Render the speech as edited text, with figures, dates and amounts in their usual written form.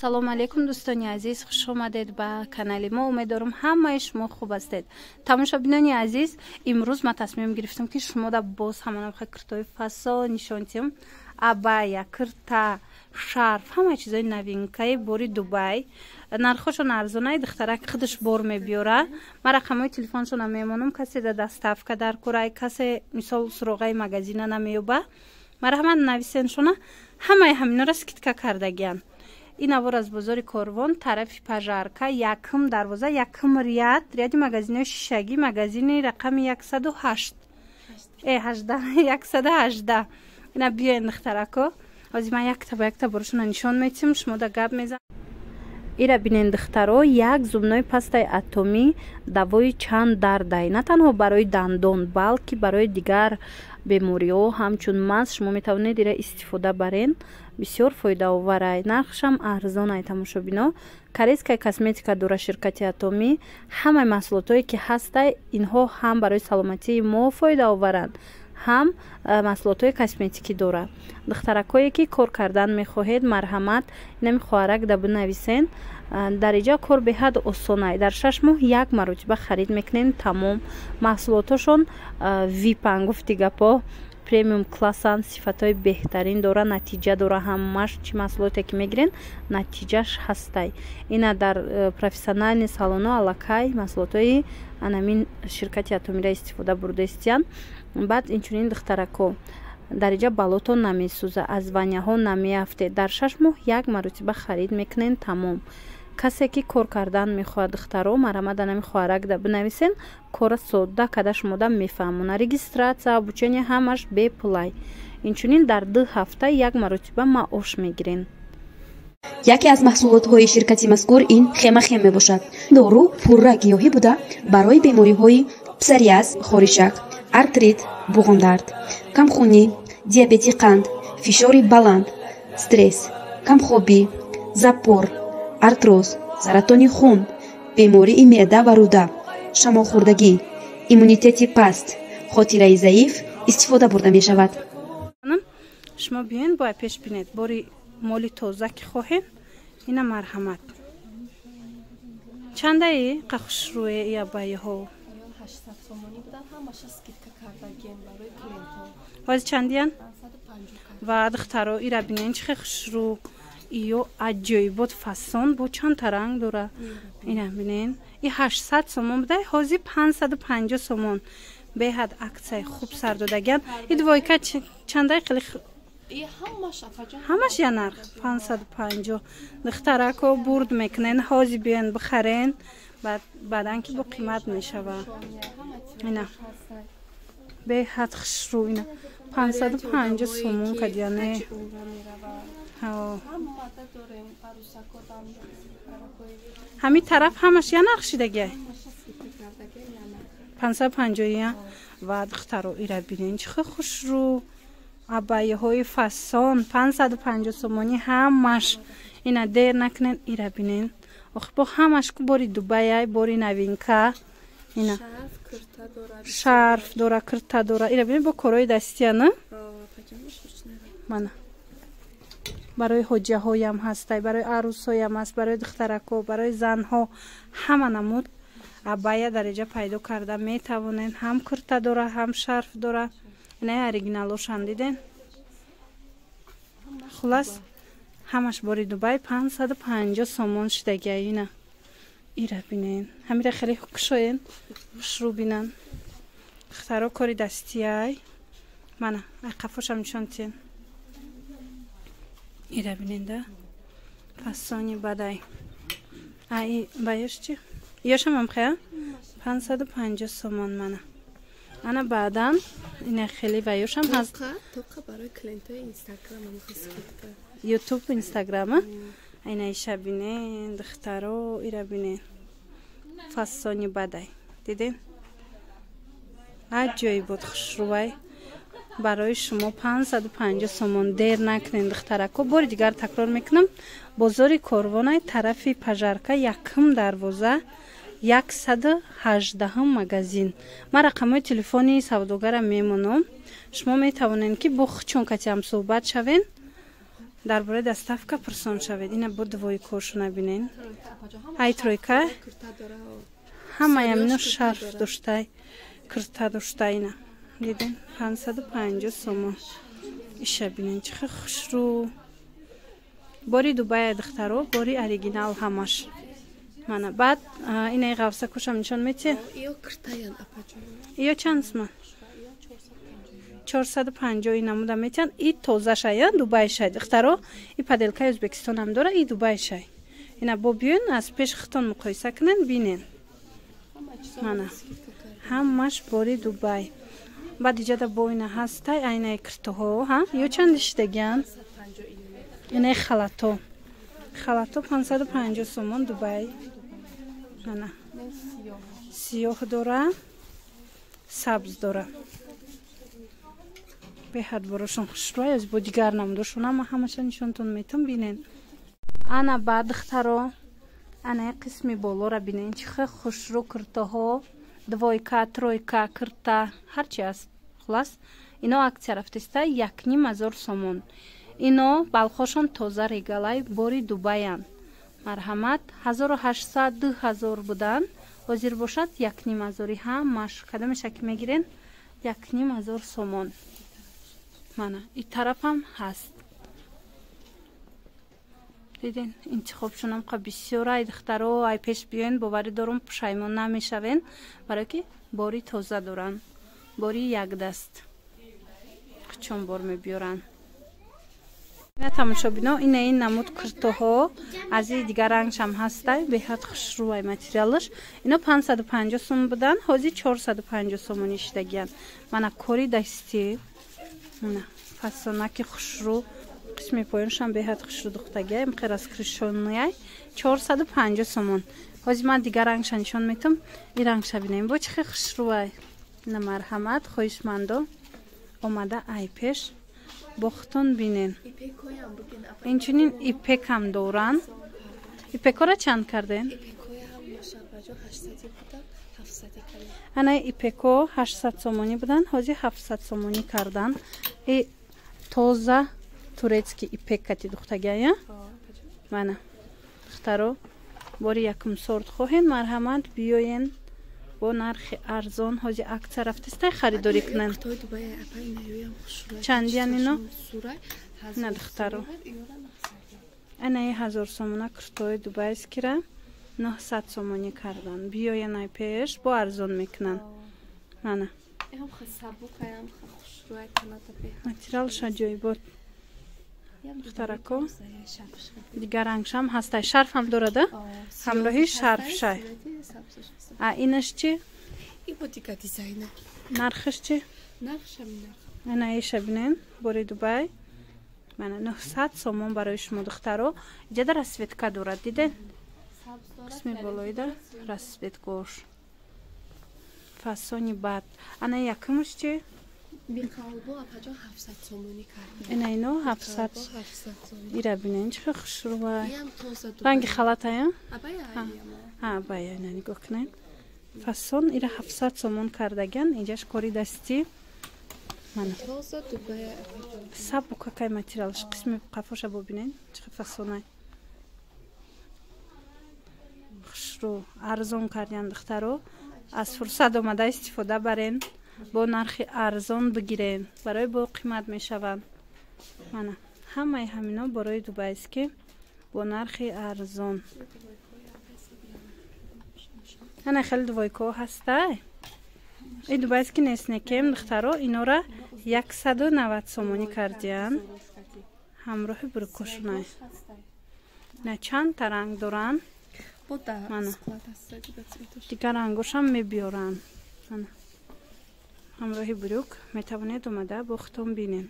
салом алейкум дӯстони азиз, хуш омадед ба канали мо. Умедворам ҳамаи шумо хуб ҳастед. Тамошобинони азиз, имрӯз ман тасмим гирифтам ки шумода боз ҳаманамха куртои фасон нишон диҳам. Абая, курта, шарф, ҳамаи чизои новинкаи бори Дубай. Нархошон арзонаи духтарак худаш бор мебиёра. Ман рақамҳои телефоншона мемонам, касе да доставка дар курай, касе мисол суроғаи магазина намеёба. Марҳамат нависен шуна ҳамаи ҳаминора скидка кардагиян. ин авор аз бозори Корвон, тарафи Пажарка, якм дарвоза, якм ряди магазинои шишагӣ, магазини рақами 108. 118. Ина биёен духтарако. ҳозир ман якта ба якта борашона нишон метим, шумо да гап мезан. ира бинен духтаро, як зубнои пастаи атомӣ давои чанд дардай, на танҳо барои дандон, балки барои дигар бемориҳо ҳамчун мас шумо метавонед ира истифода барен. Бисёр фоидаоварай, нархшам арзонай. Тамошобино, корейская косметика дора ширкати атомӣ. Ҳамаи маҳсулотое ки ҳастай, инҳо ҳам барои саломатии мо фоидаоваранд, ҳам маҳсулотҳои косметикӣ дора. духтаракое ки кор кардан мехоҳед, марҳамат, инами хоҳарак да бинависен. дар иҷа кор беҳад осонай. дар 6 моҳ як маротиба харид мекунен тамом. маҳсулотошон випан гуфти гапо премиум классан, сифатҳои беҳтарин дора, натиҷа дора. ҳамаш чи маҳсулоте ки мегирен натиҷаш ҳастай. ина дар профессионални салоно аллакай маҳсулотҳои анамин ширкати атомира истифода бурдаистиян. баъд инчунин духтарако дар иҷа балото намесӯза, аз ваняҳо намеафте. дар 6 моҳ як маротиба харид мекунен тамом. касе ки кор кардан мехоҳад духтаро, марҳамат анами хоҳарак да бинависен. кора содда када шумо да мефаҳмона. регистратсия, обучение ҳамаш беплай. инчунин дар 2 ҳафта як маротиба маош мегирен. яке аз маҳсулотҳои ширкати мазкур ин хемахем мебошад. дору пурра гиёҳӣ буда барои бемориҳои псориаз, хоришак, артрит, буғумдард, камхунӣ, диабети қанд, фишори баланд, стресс, камхобӣ, запор, артроз, саратони хун, бемории меъда ва рӯда, шамолхӯрдагӣ, иммунитети паст, хотираи заиф истифода бурда мешавад. шумо биёен бояд пеш бинед бори моли тоза ки хоҳед. ина марҳамат чандаи қахушрӯе ябаиҳо 800 сомонӣ будан, ҳамаша скидка кардагием барои клиентҳо. ҳозир чандиян? 150. ва духтаро ира бинен чихе хушрӯ иё аҷоибот фасон бо чандта ранг дора. ина бинен и 800 сомон буда, ҳозир 550 сомон. беҳад аксияи хуб сар додагиян. и двойка чандаи қили ҳамаш я нарх 550. духтарако бурд мекунен, ҳозир биёен бихарен, баъдан ки бо қимат мешава. ина беҳад хушрӯ. ина 550 сомон кадияне. ҳамин тараф ҳамаш я нарх шидагия 550. ва духтаро ира бинен чихе хушрӯ абайҳои фасон 550 сомонӣ ҳамаш. ина дер накунен, ира бинен. охи бо ҳамаш ку бори Дубай, бори новинка. ина шарф дора, курта дора. ира бинен бо корои дастияна. мана барои ҳоҷаҳоям ҳастай, барои арӯсҳоям ҳаст, барои духтарако, барои занҳо ҳама намуд абая дар иҷа пайдо карда метавонен. ҳам курта дора, ҳам шарф дора. ина оригиналошан диден. хулас ҳамаш бори Дубай 550 сомон шидагия. ина ира бинен ҳамира хеле кушоен хушрӯ бинан. духтаро кори дастияй. мана айқафошам нишон тиен. ира бинен да фасони бадай. ай баёш чи ёшам ам хая 550 сомон. мана ана баъдан ина хеле ваёшам ҳаст. тоқа барои клиентҳои инстаграм скидка. ютуб, инстаграма. ина иша бинен духтаро ира бинен фасони бадай. диден аҷоибот хушрӯвай барои шумо 550 сомон. дер накунен духтарако. бори дигар такрор мекунам, бозори Корвонай, тарафи Пажарка, якм дарвоза, 118 магазин. ман рақамҳои телефони савдогарам мемонам. шумо метавонед ки бо хучонкати ҳам суҳбат шавен. дар бораи доставка пурсон шавед. Ина бо двойкошуна бинен. Ай тройка. Ҳамаям ино шарф доштай, кирта доштай ина. Дидин 550 сомон. Иша бинен чӣ хушрӯ. Бори Дубай духтаро, бори оригинал ҳамаш. Мана баъд инаи ғавсакушам нишон метӣ? Иё киртаян апаҷон. Иё чандсма? 450 намуда метиан. И тозашая Дубай шай духтаро. И паделкаи Ӯзбекистонам дора, и Дубай шай. Ина бо биён аз пеш хитон муқоиса кунен бинен. Мана ҳамаш бори Дубай. Баъд иҷада бо ина ҳастай айнаи киртоҳо, ҳа? Ё чандиш дегиан? Инаи халато. Халато 550 сомон Дубай. Мана сиёҳ дора, сабз дора. Беҳад борошон хушрӯй аз бо дигар намудошона ма ҳамаша нишонтон метам бинен. Ана баъд духтаро анаи қисми болора бинен чӣ хушрӯ киртаҳо, двойка, тройка, кирта ҳарчи аст. Хулас ино аксия рафтиста 1500 сомон. Ино балхошон тоза регалай бори Дубаян. Марҳамат 1800 2000 будан. Ҳозир бошад 1500 ҳамаш. Кадоми шаки мегирен? 1500 сомон. Мана и тарафам ҳаст. Дидин интихобшунам қа бисёр ай духтаро ай пеш биёен боварӣ дорум пушаймон намешавен, барои ки бори тоза доран. Бори якдаст. Чон бор мебиёран. Ина тамошобино инаи намуд киртоҳо аз и дигар рангшам ҳастай беҳад хушрӯай материалаш. Ино 550 сомон будан, ҳозир 450 сомони шидагиян. Мана кори дастӣ. Мана фасонаки хушрӯ. Қисми поёншам беҳад хушрӯ духтагия. Мқер аз кришонияй 450 сомон. Ҳозир ман дигар рангша нишон метам. И рангша бинем бо чӣ хушрӯай. Ина марҳамат хоҳишмандо омада ай пеш бо хитон бинен. Инчунин ипекам доран. Ипекора чанд карден? Анаи ипеко 800 сомонӣ будан, ҳозир 700 сомонӣ кардан. И тоза турецки ипекати духтагия. Мана духтаро бори якум сорт хоҳен марҳамат биёен бо нархи арзон. Ҳозир аксия рафтистай харидорӣ кунен. Чандиян ино? На духтаро анаи 1000 сомона киртои дубайскира 900 сомонӣ кардан. Биёен ай пеш бо арзон мекунан. Мана материалша ҷойбот. Духтарако дигар рангшам ҳастай. Шарфам дорада? Ҳамроҳи шарфшай. А инаш чи? Нархаш чи? Анаи шабинен бори Дубай. Мана 900 сомон барои шумо духтаро. Иҷада расветка дорад диден? Қисми болоида расветкош. Фасони бад. Ана якумаш чи? Ина ино 700. Ира бинен чӣ хушрӯай. Ранги халатая? Ҳа, бая ина нигоҳ кунед. Фасон ира 700 сомон кардаган. Инҷаш кори дастӣ. Мана сабу какай материалш қисми қафоша бобинен чӣ фасонай. Хушрӯ арзон кардиян духтаро. Аз фурсат омада истифода барен. Бо нархи арзон бигирен. Барои бо қимат мешаванд. Мана ҳамаи ҳамино барои дубайски бо нархи арзон. Ана хеле двойко ҳастай. И дубайски неснекем духтаро инора 190 сомонӣ кардиян. ҳамроҳи буркошунай. На чанд та ранг доран. Мана дигар рангошам мебиёран. Ҳамроҳи бурюк метавонед омада бо хитон бинен.